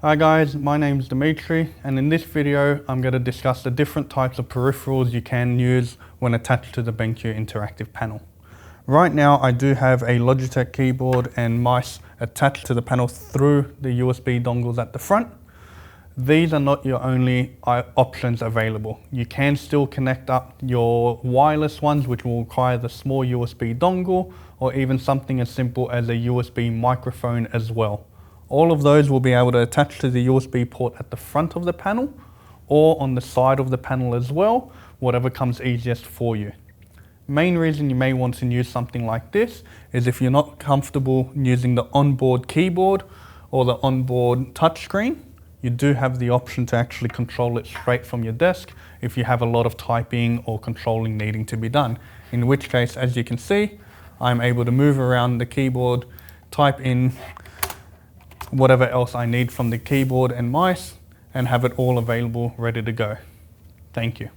Hi guys, my name is Dimitris, and in this video I'm going to discuss the different types of peripherals you can use when attached to the BenQ Interactive Panel. Right now I do have a Logitech keyboard and mice attached to the panel through the USB dongles at the front. These are not your only options available. You can still connect up your wireless ones, which will require the small USB dongle, or even something as simple as a USB microphone as well. All of those will be able to attach to the USB port at the front of the panel or on the side of the panel as well, whatever comes easiest for you. Main reason you may want to use something like this is if you're not comfortable using the onboard keyboard or the onboard touchscreen, you do have the option to actually control it straight from your desk if you have a lot of typing or controlling needing to be done. In which case, as you can see, I'm able to move around the keyboard, type in whatever else I need from the keyboard and mice, and have it all available, ready to go. Thank you.